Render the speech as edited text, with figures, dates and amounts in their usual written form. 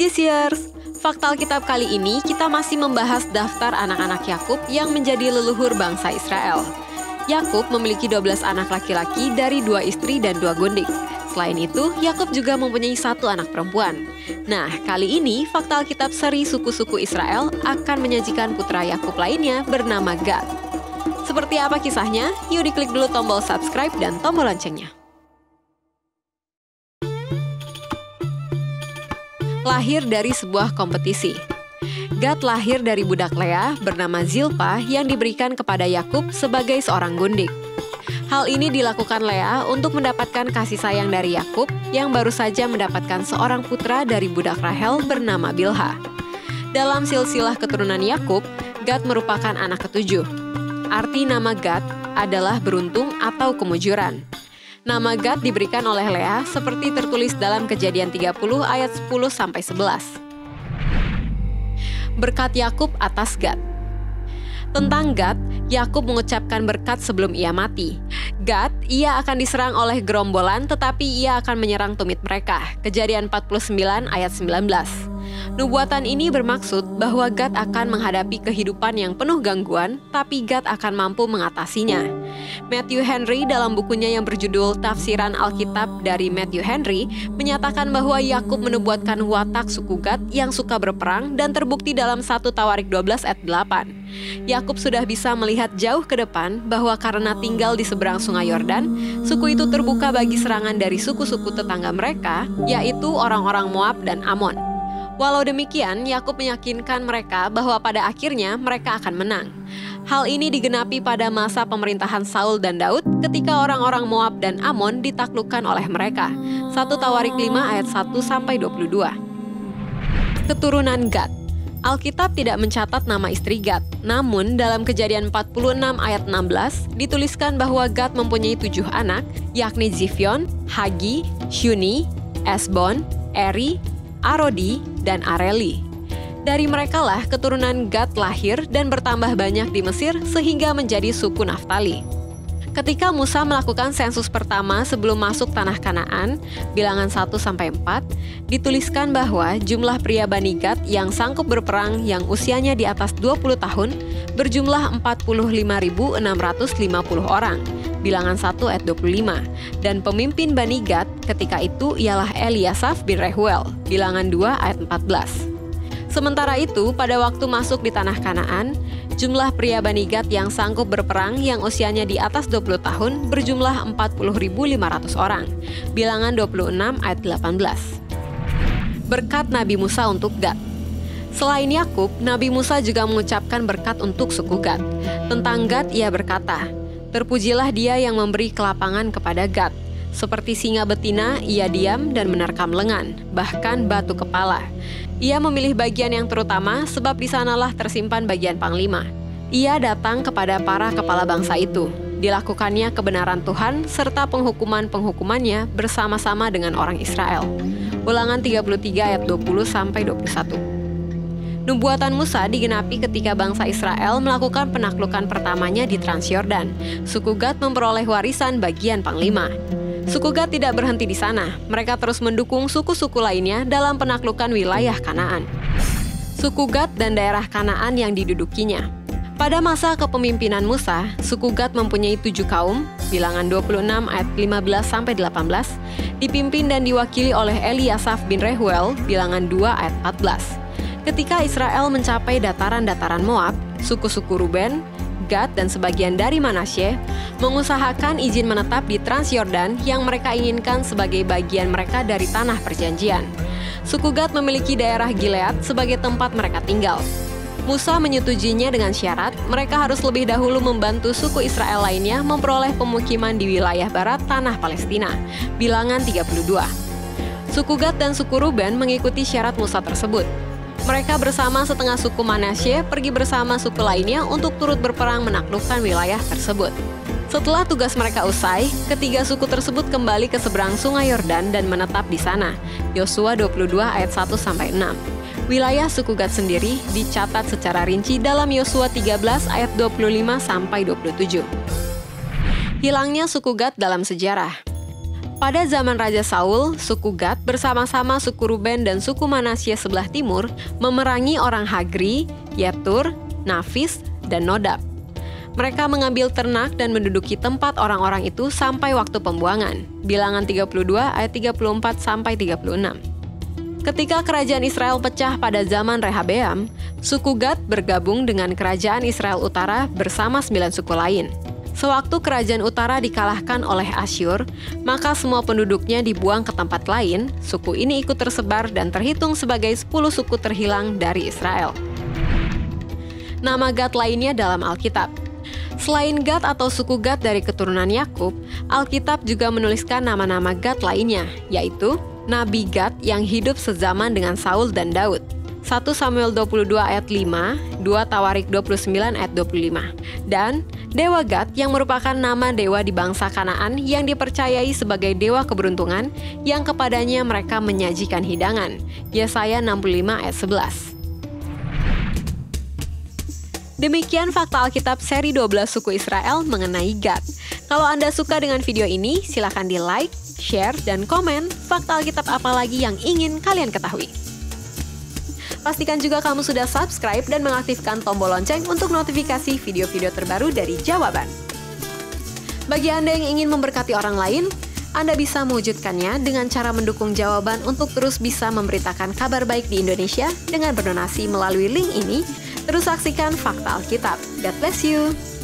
Gesiers, fakta Alkitab kali ini kita masih membahas daftar anak-anak Yakub yang menjadi leluhur bangsa Israel. Yakub memiliki 12 anak laki-laki dari 2 istri dan 2 gundik. Selain itu, Yakub juga mempunyai 1 anak perempuan. Nah, kali ini fakta Alkitab seri suku-suku Israel akan menyajikan putra Yakub lainnya bernama Gad. Seperti apa kisahnya? Yuk diklik dulu tombol subscribe dan tombol loncengnya. Lahir dari sebuah kompetisi. Gad lahir dari budak Lea bernama Zilpa yang diberikan kepada Yakub sebagai seorang gundik. Hal ini dilakukan Lea untuk mendapatkan kasih sayang dari Yakub yang baru saja mendapatkan seorang putra dari budak Rahel bernama Bilha. Dalam silsilah keturunan Yakub, Gad merupakan anak ke-7. Arti nama Gad adalah beruntung atau kemujuran. Nama Gad diberikan oleh Lea seperti tertulis dalam Kejadian 30 ayat 10-11. Berkat Yakub atas Gad. Tentang Gad, Yakub mengucapkan berkat sebelum ia mati. Gad, ia akan diserang oleh gerombolan tetapi ia akan menyerang tumit mereka. Kejadian 49 ayat 19. Nubuatan ini bermaksud bahwa Gad akan menghadapi kehidupan yang penuh gangguan, tapi Gad akan mampu mengatasinya. Matthew Henry dalam bukunya yang berjudul Tafsiran Alkitab dari Matthew Henry menyatakan bahwa Yakub menubuatkan watak suku Gad yang suka berperang dan terbukti dalam 1 Tawarik 12 ayat 8. Yakub sudah bisa melihat jauh ke depan bahwa karena tinggal di seberang sungai Yordan, suku itu terbuka bagi serangan dari suku-suku tetangga mereka, yaitu orang-orang Moab dan Amon. Walau demikian, Yakub meyakinkan mereka bahwa pada akhirnya mereka akan menang. Hal ini digenapi pada masa pemerintahan Saul dan Daud ketika orang-orang Moab dan Amon ditaklukkan oleh mereka. 1 Tawarik 5 ayat 1-22. Keturunan Gad. Alkitab tidak mencatat nama istri Gad, namun dalam Kejadian 46 ayat 16 dituliskan bahwa Gad mempunyai 7 anak, yakni Zifyon, Hagi, Shuni, Esbon, Eri, Arodi, dan Areli. Dari merekalah keturunan Gad lahir dan bertambah banyak di Mesir sehingga menjadi suku Naftali. Ketika Musa melakukan sensus pertama sebelum masuk tanah Kanaan, bilangan 1-4, dituliskan bahwa jumlah pria Bani Gad yang sanggup berperang yang usianya di atas 20 tahun berjumlah 45.650 orang. Bilangan 1 ayat 25, dan pemimpin Bani Gad ketika itu ialah Eliasaf bin Rehuel, bilangan 2 ayat 14. Sementara itu, pada waktu masuk di tanah Kanaan, jumlah pria Bani Gad yang sanggup berperang yang usianya di atas 20 tahun berjumlah 40.500 orang, bilangan 26 ayat 18. Berkat Nabi Musa untuk Gad. Selain Yakub, Nabi Musa juga mengucapkan berkat untuk suku Gad. Tentang Gad ia berkata, "Terpujilah dia yang memberi kelapangan kepada Gad. Seperti singa betina, ia diam dan menerkam lengan, bahkan batu kepala. Ia memilih bagian yang terutama sebab di sanalah tersimpan bagian panglima. Ia datang kepada para kepala bangsa itu. Dilakukannya kebenaran Tuhan serta penghukuman-penghukumannya bersama-sama dengan orang Israel." Ulangan 33 ayat 20-21. Nubuatan Musa digenapi ketika bangsa Israel melakukan penaklukan pertamanya di Transyordan. Suku Gad memperoleh warisan bagian panglima. Suku Gad tidak berhenti di sana. Mereka terus mendukung suku-suku lainnya dalam penaklukan wilayah Kanaan. Suku Gad dan daerah Kanaan yang didudukinya. Pada masa kepemimpinan Musa, suku Gad mempunyai 7 kaum, bilangan 26 ayat 15-18, dipimpin dan diwakili oleh Eliasaf bin Rehuel, bilangan 2 ayat 14. Ketika Israel mencapai dataran-dataran Moab, suku-suku Ruben, Gad, dan sebagian dari Manasye mengusahakan izin menetap di Transyordan yang mereka inginkan sebagai bagian mereka dari tanah perjanjian. Suku Gad memiliki daerah Gilead sebagai tempat mereka tinggal. Musa menyetujuinya dengan syarat mereka harus lebih dahulu membantu suku Israel lainnya memperoleh pemukiman di wilayah barat tanah Palestina, bilangan 32. Suku Gad dan suku Ruben mengikuti syarat Musa tersebut. Mereka bersama setengah suku Manasye pergi bersama suku lainnya untuk turut berperang menaklukkan wilayah tersebut. Setelah tugas mereka usai, ketiga suku tersebut kembali ke seberang sungai Yordan dan menetap di sana. Yosua 22 ayat 1-6. Wilayah suku Gad sendiri dicatat secara rinci dalam Yosua 13 ayat 25-27. Hilangnya suku Gad dalam sejarah. Pada zaman Raja Saul, suku Gad bersama-sama suku Ruben dan suku Manasye sebelah timur memerangi orang Hagri, Yetur, Nafis, dan Nodab. Mereka mengambil ternak dan menduduki tempat orang-orang itu sampai waktu pembuangan. Bilangan 32 ayat 34 sampai 36. Ketika kerajaan Israel pecah pada zaman Rehabeam, suku Gad bergabung dengan kerajaan Israel Utara bersama 9 suku lain. Sewaktu kerajaan utara dikalahkan oleh Asyur, maka semua penduduknya dibuang ke tempat lain. Suku ini ikut tersebar dan terhitung sebagai 10 suku terhilang dari Israel. Nama Gad lainnya dalam Alkitab. Selain Gad atau suku Gad dari keturunan Yakub, Alkitab juga menuliskan nama-nama Gad lainnya, yaitu Nabi Gad yang hidup sezaman dengan Saul dan Daud. 1 Samuel 22 ayat 5, 2 Tawarik 29 ayat 25. Dan Dewa Gad yang merupakan nama dewa di bangsa Kanaan yang dipercayai sebagai dewa keberuntungan yang kepadanya mereka menyajikan hidangan. Yesaya 65 ayat 11. Demikian fakta Alkitab seri 12 suku Israel mengenai Gad. Kalau Anda suka dengan video ini, silakan di-like, share, dan komen fakta Alkitab apa lagi yang ingin kalian ketahui. Pastikan juga kamu sudah subscribe dan mengaktifkan tombol lonceng untuk notifikasi video-video terbaru dari Jawaban. Bagi Anda yang ingin memberkati orang lain, Anda bisa mewujudkannya dengan cara mendukung Jawaban untuk terus bisa memberitakan kabar baik di Indonesia dengan berdonasi melalui link ini. Terus saksikan fakta Alkitab. God bless you!